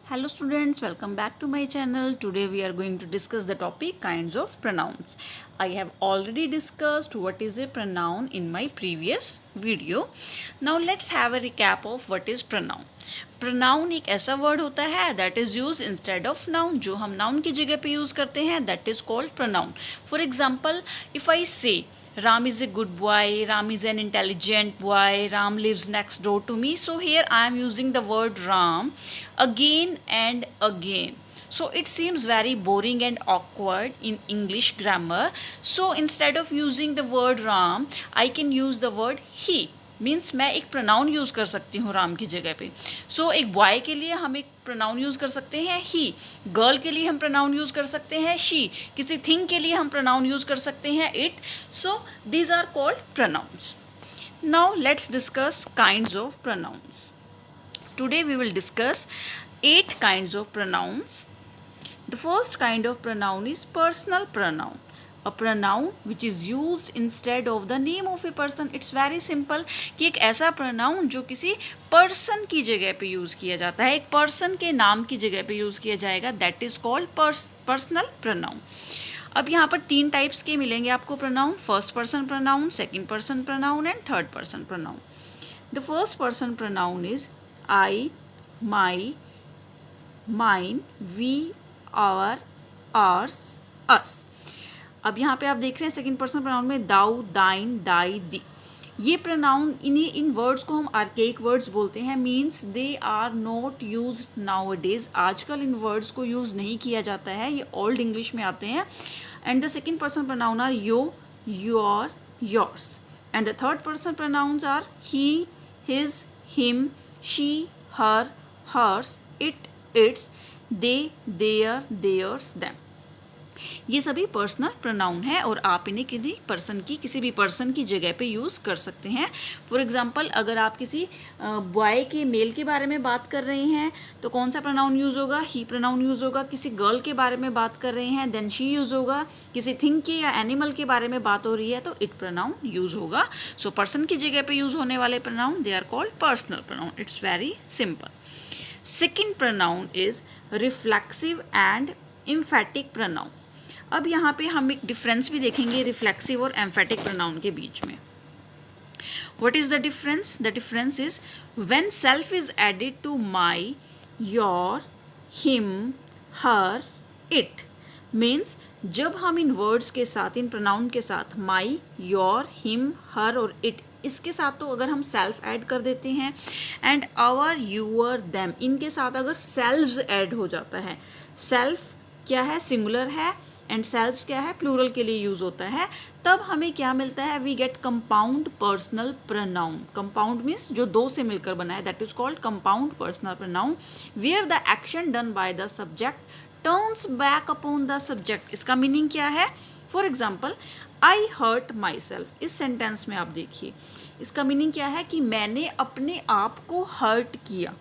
Hello students, welcome back to my channel. Today we are going to discuss the topic kinds of pronouns. I have already discussed what is a pronoun in my previous video. Now let's have a recap of what is pronoun. Pronoun एक ऐसा word होता है that is used instead of noun. जो हम noun की जगह पे use करते हैं that is called pronoun. For example, if I say Ram is a good boy, Ram is an intelligent boy, Ram lives next door to me. So here I am using the word Ram again and again. So it seems very boring and awkward in English grammar. So instead of using the word Ram, I can use the word he. Means मैं एक pronoun use कर सकती हूँ राम की जगह पे. सो एक boy के लिए हम एक प्रोनाउन यूज़ कर सकते हैं ही, गर्ल के लिए हम प्रोनाउन यूज़ कर सकते हैं शी, किसी थिंग के लिए हम प्रोनाउन यूज़ कर सकते हैं it. So these are called pronouns. Now let's discuss kinds of pronouns. Today we will discuss 8 kinds of pronouns. The first kind of pronoun is personal pronoun. A pronoun which is used instead of the name of a person. It's very simple कि एक ऐसा pronoun जो किसी person की जगह पे use किया जाता है, एक person के नाम की जगह पे यूज़ किया जाएगा, that is called personal pronoun. अब यहाँ पर 3 टाइप्स के मिलेंगे आपको pronoun. First person pronoun, second person pronoun and third person pronoun. The first person pronoun is I, my, mine, we, our, ours, us. अब यहाँ पे आप देख रहे हैं सेकंड पर्सन प्रोनाउन में दाउ, दाइन, दाई, दी. ये प्रोनाउन इन वर्ड्स को हम आर्केइक वर्ड्स बोलते हैं. Means they are not use nowadays. आजकल इन वर्ड्स को यूज़ नहीं किया जाता है, ये ओल्ड इंग्लिश में आते हैं. And the second person pronoun are you, your, yours. And the third person pronouns are he, his, him, she, her, hers, it, its, they, their, theirs, them. ये सभी पर्सनल प्रोनाउन है और आप इन्हें किसी भी पर्सन की जगह पे यूज़ कर सकते हैं. फॉर एग्जांपल अगर आप किसी बॉय के मेल के बारे में बात कर रहे हैं तो कौन सा प्रोनाउन यूज़ होगा? ही प्रोनाउन यूज़ होगा. किसी गर्ल के बारे में बात कर रहे हैं देन शी यूज़ होगा. किसी थिंग के या एनिमल के बारे में बात हो रही है तो इट प्रोनाउन यूज़ होगा. सो पर्सन की जगह पे यूज़ होने वाले pronoun they are called personal pronoun. It's very simple. Second pronoun is reflexive and emphatic pronoun. अब यहाँ पे हम एक डिफरेंस भी देखेंगे रिफ्लेक्सिव और एम्फेटिक प्रोनाउन के बीच में. What is the difference? The difference is when self is added to my, your, him, her, it. Means जब हम इन वर्ड्स के साथ, इन प्रोनाउन के साथ माई, योर, हिम, हर और इट, इसके साथ तो अगर हम सेल्फ ऐड कर देते हैं एंड आवर, यूअर, देम, इनके साथ अगर सेल्व्स ऐड हो जाता है. सेल्फ क्या है? सिंगुलर है. एंड सेल्व्स क्या है? प्लूरल के लिए यूज होता है. तब हमें क्या मिलता है? We get compound personal pronoun. Compound means जो दो से मिलकर बना है, that is called compound personal pronoun. Where the action done by the subject turns back upon the subject. इसका मीनिंग क्या है? For example I hurt myself. इस सेंटेंस में आप देखिए इसका मीनिंग क्या है कि मैंने अपने आप को हर्ट किया.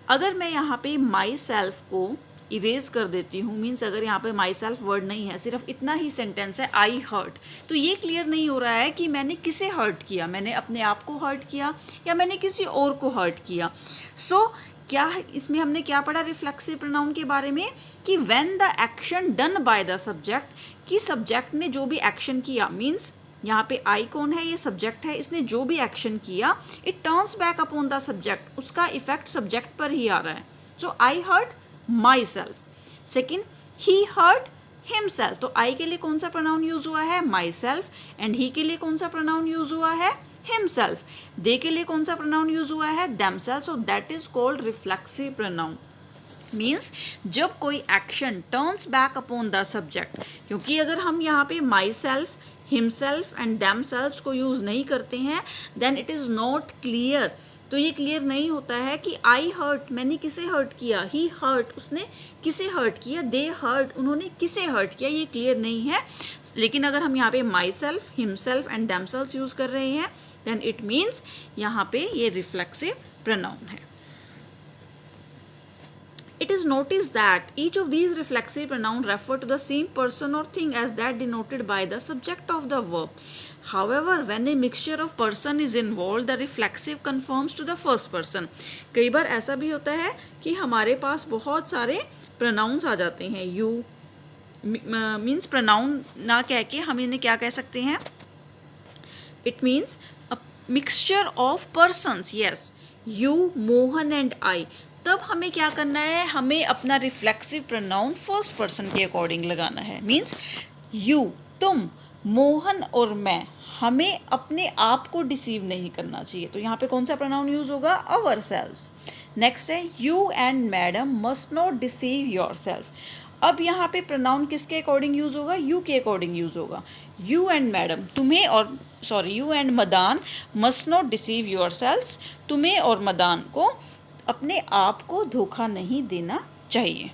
अगर मैं यहाँ पे माई सेल्फ को इरेज कर देती हूँ, मीन्स अगर यहाँ पे माई सेल्फ वर्ड नहीं है, सिर्फ इतना ही सेंटेंस है आई हर्ट, तो ये क्लियर नहीं हो रहा है कि मैंने किसे हर्ट किया. मैंने अपने आप को हर्ट किया या मैंने किसी और को हर्ट किया. सो क्या इसमें हमने क्या पढ़ा रिफ्लेक्सिव प्रोनाउन के बारे में कि when the action done by the subject, कि सब्जेक्ट ने जो भी एक्शन किया, मीन्स यहाँ पे आई कौन है? ये सब्जेक्ट है. इसने जो भी एक्शन किया it turns back upon the subject. उसका इफेक्ट सब्जेक्ट पर ही आ रहा है. So I hurt myself. Second he hurt himself. तो आई के लिए कौन सा प्रोनाउन यूज हुआ है? My self. एंड ही के लिए कौन सा प्रोनाउन यूज हुआ है? हिमसेल्फ. दे के लिए कौन सा प्रोनाउन यूज हुआ है? Themselves. So that is called reflexive pronoun. Means जब कोई action turns back upon the subject, क्योंकि अगर हम यहाँ पे myself, himself and themselves को यूज नहीं करते हैं then it is not clear. तो ये क्लियर नहीं होता है कि आई हर्ट, मैंने किसे हर्ट किया. ही हर्ट, उसने किसे हर्ट किया. दे हर्ट, उन्होंने किसे हर्ट किया. ये क्लियर नहीं है. लेकिन अगर हम यहाँ पे myself, himself and themselves use कर रहे हैं देन इट मीन्स यहाँ पे ये रिफ्लेक्सिव प्रोनाउन है. It is noticed that each of these reflexive pronouns refer to the same person or thing as that denoted by the subject of the verb. However, when a mixture of person is involved, the reflexive conforms to the first person. कई बार ऐसा भी होता है कि हमारे पास बहुत सारे pronounce आ जाते हैं. You मीन्स प्रोनाउन ना कह के हम इन्हें क्या कह सकते हैं? It means a mixture of persons. Yes, you, Mohan and I. तब हमें क्या करना है? हमें अपना रिफ्लेक्सिव प्रोनाउन फर्स्ट पर्सन के अकॉर्डिंग लगाना है. मीन्स यू, तुम, मोहन और मैं, हमें अपने आप को डिसीव नहीं करना चाहिए. तो यहाँ पे कौन सा प्रोनाउन यूज होगा? Ourselves. नेक्स्ट है you and madam must not deceive yourself. अब यहाँ पे प्रोनाउन किसके अकॉर्डिंग यूज होगा? यू के अकॉर्डिंग यूज होगा. यू एंड मैडम, तुम्हें और you and madam must not deceive yourself. तुम्हें और मदान को अपने आप को धोखा नहीं देना चाहिए.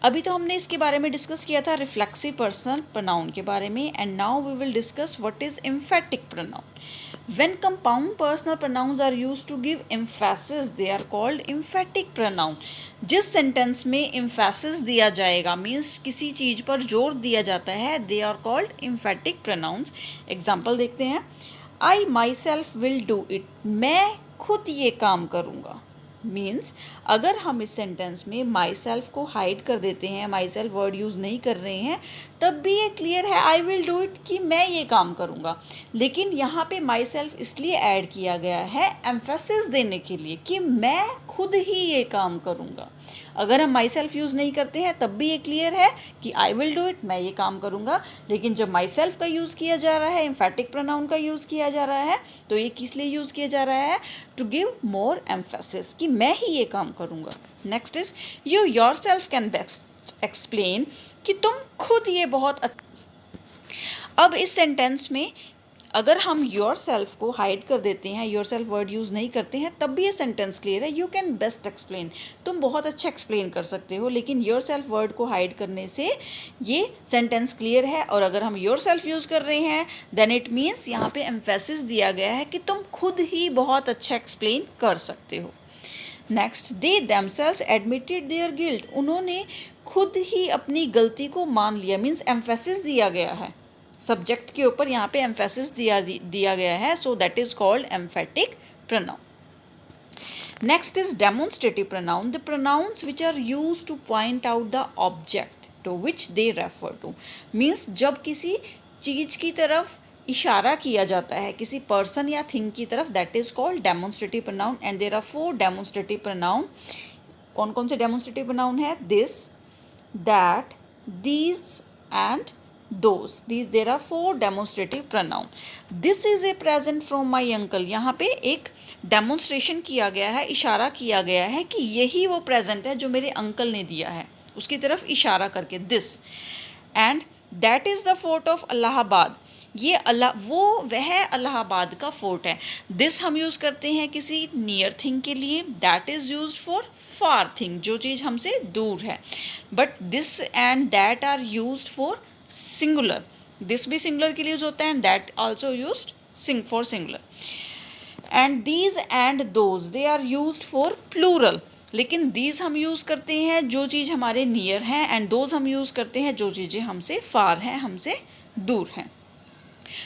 अभी तो हमने इसके बारे में डिस्कस किया था रिफ्लेक्सिव पर्सनल प्रोनाउन के बारे में. And now we will discuss what is emphatic pronoun. When compound personal pronouns are used to give emphasis, they are called emphatic pronoun. जिस सेंटेंस में emphasis दिया जाएगा मीन्स किसी चीज़ पर जोर दिया जाता है, they are called emphatic pronouns. Example देखते हैं. I myself will do it. मैं खुद ये काम करूँगा. मीन्स अगर हम इस सेंटेंस में माई सेल्फ को हाइड कर देते हैं, माई सेल्फ वर्ड यूज़ नहीं कर रहे हैं, तब भी ये क्लियर है आई विल डू इट कि मैं ये काम करूँगा. लेकिन यहाँ पे माई सेल्फ इसलिए ऐड किया गया है एम्फेसिस देने के लिए कि मैं खुद ही ये काम करूँगा. अगर हम माई सेल्फ यूज़ नहीं करते हैं तब भी ये क्लियर है कि आई विल डू इट, मैं ये काम करूँगा. लेकिन जब माई सेल्फ का यूज़ किया जा रहा है, एम्फेटिक प्रोनाउन का यूज़ किया जा रहा है, तो ये किस लिए यूज़ किया जा रहा है? टू गिव मोर एम्फेसिस कि मैं ही ये काम करूँगा. Next is you your self can best explain कि तुम खुद ये बहुत अब इस सेंटेंस में अगर हम योर सेल्फ को हाइड कर देते हैं, योर सेल्फ वर्ड यूज़ नहीं करते हैं, तब भी ये सेंटेंस क्लियर है. यू कैन बेस्ट एक्सप्लेन, तुम बहुत अच्छा एक्सप्लेन कर सकते हो. लेकिन योर सेल्फ वर्ड को हाइड करने से ये सेंटेंस क्लियर है. और अगर हम योर सेल्फ यूज़ कर रहे हैं देन इट मीन्स यहाँ पे एम्फेसिस दिया गया है कि तुम खुद ही बहुत अच्छा एक्सप्लेन कर सकते हो. Next, they themselves admitted their guilt. उन्होंने खुद ही अपनी गलती को मान लिया. मीन्स एम्फेसिस दिया गया है, सब्जेक्ट के ऊपर यहाँ पे एम्फेसिस दिया गया है. So that is called emphatic pronoun. Next is demonstrative pronoun. The pronouns which are used to point out the object to which they refer to. Means जब किसी चीज़ की तरफ इशारा किया जाता है, किसी पर्सन या थिंग की तरफ, that is called demonstrative pronoun. And there are 4 demonstrative pronoun. कौन कौन से डेमोन्स्ट्रेटिव प्रोनाउन है? This, that, these and those. There are 4 demonstrative pronoun. This is a present from my uncle. यहाँ पे एक डेमोन्स्ट्रेशन किया गया है, इशारा किया गया है कि यही वो प्रेजेंट है जो मेरे अंकल ने दिया है, उसकी तरफ इशारा करके this. And that is the fort of Allahabad. ये वह इलाहाबाद का फोर्ट है. दिस हम यूज़ करते हैं किसी नियर थिंग के लिए. That is used for far thing, जो चीज़ हमसे दूर है. But this and that are used for singular. This भी सिंगुलर के लिए यूज होता है and that also used for singular. And these and those they are used for plural. लेकिन दीज हम यूज़ करते हैं जो चीज़ हमारे नियर हैं, एंड दोज हम यूज़ करते हैं जो चीज़ें हमसे फार हैं, हमसे दूर हैं.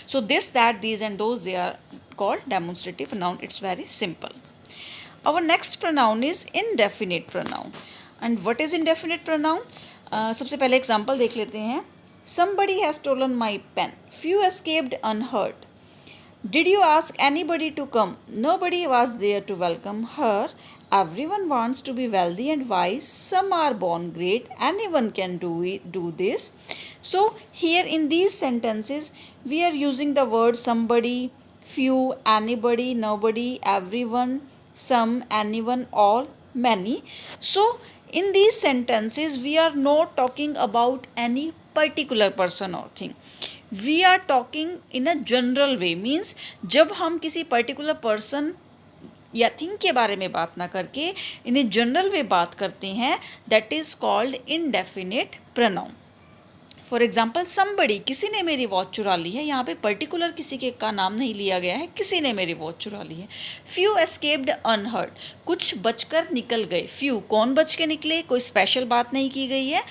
So this, that, these and those they are called demonstrative pronoun. It's very simple. Our next pronoun is indefinite pronoun. And what is indefinite pronoun? सबसे पहले एग्जाम्पल देख लेते हैं. Somebody has stolen my pen. Few escaped unhurt. Did you ask anybody to come? Nobody was there to welcome her. Everyone wants to be wealthy and wise. Some are born great. Anyone can do this. So here in these sentences, we are using the word somebody, few, anybody, nobody, everyone, some, anyone, all, many. So in these sentences, we are not talking about any particular person or thing. We are talking in a general way. Means जब हम किसी particular person या thing के बारे में बात ना करके इन ए जनरल वे बात करते हैं, that is called indefinite pronoun. For example somebody, किसी ने मेरी वॉच चुरा ली है। यहाँ पे पर्टिकुलर किसी के का नाम नहीं लिया गया है, किसी ने मेरी वॉच चुरा ली है। few escaped unhurt, कुछ बचकर निकल गए। few, कौन बच के निकले, कोई स्पेशल बात नहीं की गई है,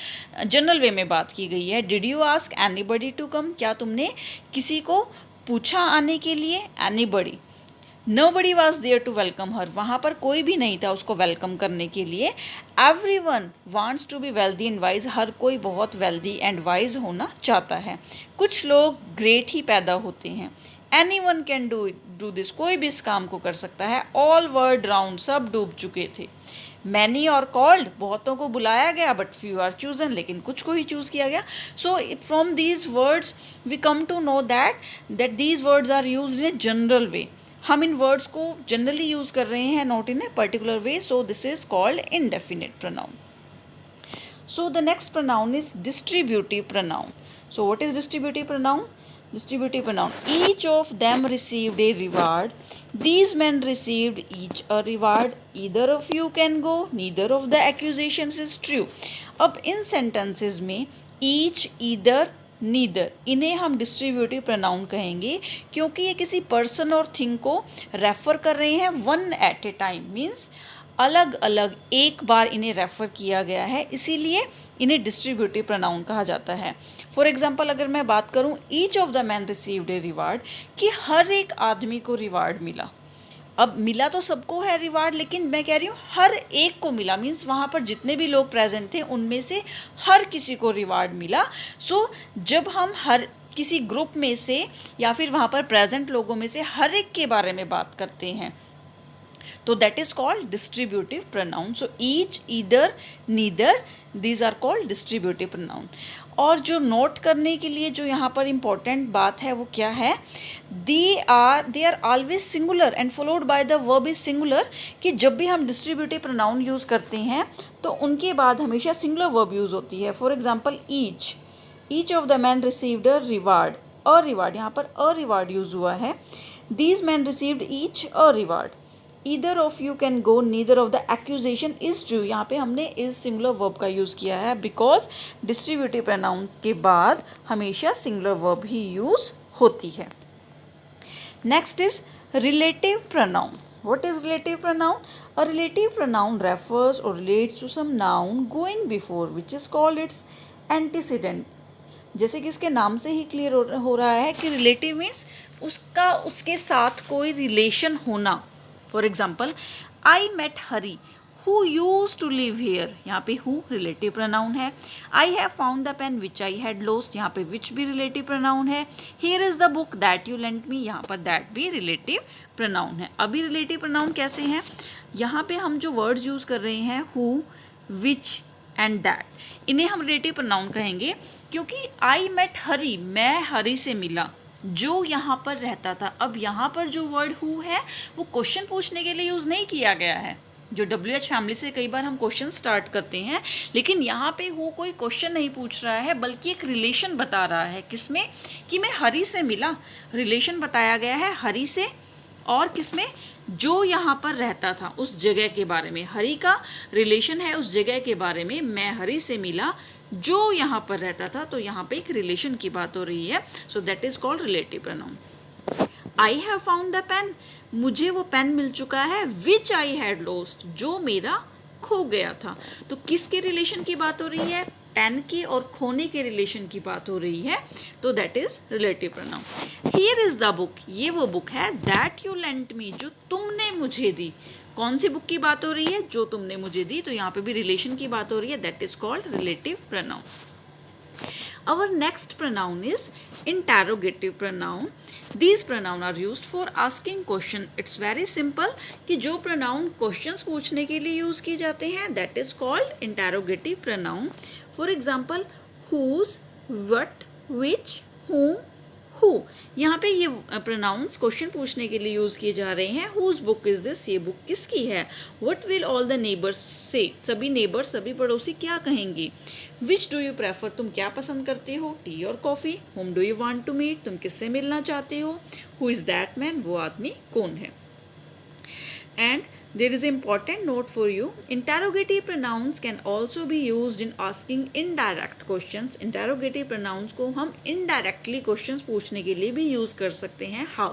जनरल वे में बात की गई है। did you ask anybody to come, क्या तुमने किसी को पूछा आने के लिए। anybody, Nobody was there to welcome her, वहाँ पर कोई भी नहीं था उसको वेलकम करने के लिए। Everyone wants to be wealthy and wise, हर कोई बहुत wealthy and wise होना चाहता है। कुछ लोग ग्रेट ही पैदा होते हैं। Anyone can do this, कोई भी इस काम को कर सकता है। All were drowned, सब डूब चुके थे। Many are called, बहुतों को बुलाया गया, but few are chosen, लेकिन कुछ को ही चूज किया गया। So from these words we come to know that these words are used in a general way, हम इन वर्ड्स को जनरली यूज कर रहे हैं, not in a particular way, so this is called indefinite pronoun. So the next pronoun is distributive pronoun. So what is distributive pronoun? Distributive pronoun, each of them received a reward, these men received each a reward, either of you can go, neither of the accusations is true। अब इन sentences में each, either, neither, इन्हें हम distributive pronoun कहेंगे क्योंकि ये किसी person और thing को रेफर कर रहे हैं one at a time, means अलग अलग एक बार इन्हें रेफर किया गया है, इसीलिए इन्हें डिस्ट्रीब्यूटिव प्रोनाउन कहा जाता है। फॉर एग्जाम्पल अगर मैं बात करूँ each of the man received a reward, कि हर एक आदमी को रिवार्ड मिला। अब मिला तो सबको है रिवार्ड, लेकिन मैं कह रही हूँ हर एक को मिला, मीन्स वहाँ पर जितने भी लोग प्रेजेंट थे उनमें से हर किसी को रिवार्ड मिला। सो जब हम हर किसी ग्रुप में से या फिर वहाँ पर प्रेजेंट लोगों में से हर एक के बारे में बात करते हैं तो that is called distributive pronoun. So each, either, neither, these are called distributive pronoun. और जो नोट करने के लिए जो यहाँ पर इम्पोर्टेंट बात है वो क्या है, they are always singular and followed by the verb is singular, कि जब भी हम डिस्ट्रीब्यूटिव प्रोनाउन यूज़ करते हैं तो उनके बाद हमेशा सिंगुलर वर्ब यूज़ होती है। For example each of the man received a reward, यहाँ पर अ रिवार्ड यूज़ हुआ है। These man received each a reward, either of you can go, neither of the accusation is true, यहाँ पे हमने इस सिंगुलर वर्ब का use किया है बिकॉज डिस्ट्रीब्यूटिव प्रोनाउन के बाद हमेशा सिंगुलर वर्ब ही यूज़ होती है। Next is relative pronoun. What is relative pronoun? A relative pronoun refers or relates to some noun going before which is called its antecedent. जैसे कि इसके नाम से ही क्लियर हो रहा है कि रिलेटिव मीन्स उसके साथ कोई रिलेशन होना। For example I met Hari who use to live here, यहाँ पे हु रिलेटिव प्रोनाउन है। I have found the pen which I had lost, यहाँ पे विच भी रिलेटिव प्रोनाउन है। Here is the book that you lent me, यहाँ पर that भी रिलेटिव प्रोनाउन है। अभी रिलेटिव प्रोनाउन कैसे हैं, यहाँ पे हम जो वर्ड्स यूज कर रहे हैं हु, विच एंड दैट, इन्हें हम रिलेटिव प्रोनाउन कहेंगे क्योंकि आई मेट हरी, मैं हरी से मिला जो यहाँ पर रहता था। अब यहाँ पर जो वर्ड हु है वो क्वेश्चन पूछने के लिए यूज़ नहीं किया गया है। जो WH फैमिली से कई बार हम क्वेश्चन स्टार्ट करते हैं, लेकिन यहाँ पे हु कोई क्वेश्चन नहीं पूछ रहा है बल्कि एक रिलेशन बता रहा है। किसमें? कि मैं हरी से मिला, रिलेशन बताया गया है हरी से और किसमें, जो यहाँ पर रहता था उस जगह के बारे में। हरी का रिलेशन है उस जगह के बारे में, मैं हरी से मिला जो यहाँ पर रहता था, तो यहाँ पे एक रिलेशन की बात हो रही है। So that is called relative pronoun. I have found the pen, मुझे वो पेन मिल चुका है। विच आई हैड लॉस्ट, जो मेरा खो गया था। तो किसके रिलेशन की बात हो रही है? पेन की और खोने के रिलेशन की बात हो रही है, तो that is relative pronoun. Here is the book, ये वो बुक है दैट यू लेंट मी, जो तुमने मुझे दी। कौन सी बुक की बात हो रही है? जो तुमने मुझे दी, तो यहाँ पे भी रिलेशन की बात हो रही है, that is called relative pronoun. Our next pronoun is interrogative pronoun. These pronoun are used for asking question. It's very simple कि जो pronoun questions पूछने के लिए use की जाते हैं, that is called interrogative pronoun. For example, whose, what, which, whom, who. यहाँ पे ये pronouns क्वेश्चन पूछने के लिए यूज़ किए जा रहे हैं। whose book is this, ये बुक किसकी है। what will all the neighbors say, सभी नेबर्स, सभी पड़ोसी क्या कहेंगे। which do you prefer, तुम क्या पसंद करते हो, टी और coffee. whom do you want to meet, तुम किससे मिलना चाहते हो। who is that man, वो आदमी कौन है। And There is an important note for you. Interrogative pronouns can also be used in asking indirect questions. Interrogative pronouns को हम indirectly questions पूछने के लिए भी use कर सकते हैं. How?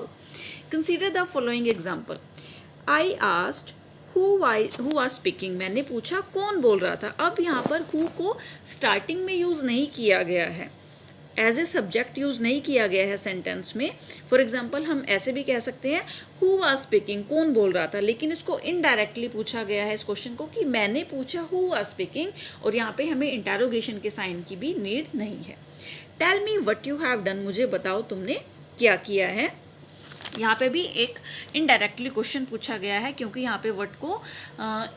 Consider the following example. I asked who was speaking. मैंने पूछा कौन बोल रहा था. अब यहाँ पर who को starting में use नहीं किया गया है, एज ए सब्जेक्ट यूज़ नहीं किया गया है सेंटेंस में. फॉर एग्जाम्पल हम ऐसे भी कह सकते हैं हु वाज स्पीकिंग, कौन बोल रहा था, लेकिन इसको इनडायरेक्टली पूछा गया है इस क्वेश्चन को कि मैंने पूछा हु वाज स्पीकिंग, और यहाँ पे हमें इंटरोगेशन के साइन की भी नीड नहीं है. Tell me what you have done, मुझे बताओ तुमने क्या किया है. यहाँ पे भी एक इनडायरेक्टली क्वेश्चन पूछा गया है क्योंकि यहाँ पे वर्ड को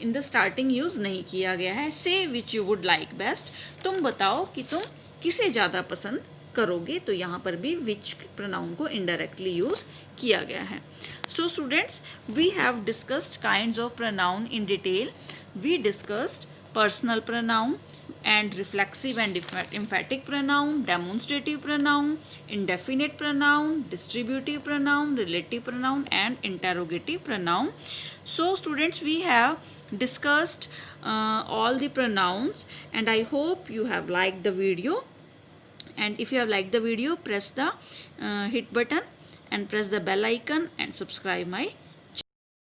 इन द स्टार्टिंग यूज़ नहीं किया गया है. से which you would like best, तुम बताओ कि तुम किसे ज़्यादा पसंद करोगे. तो यहाँ पर भी विच प्रोनाउन को इनडायरेक्टली यूज़ किया गया है. So students, we have discussed kinds of pronoun in detail. We discussed personal pronoun and reflexive and emphatic pronoun, demonstrative pronoun, indefinite pronoun, distributive pronoun, relative pronoun and interrogative pronoun. So students, we have discussed all the pronouns, and I hope you have liked the video. And if you have liked the video, press the hit button and press the bell icon and subscribe my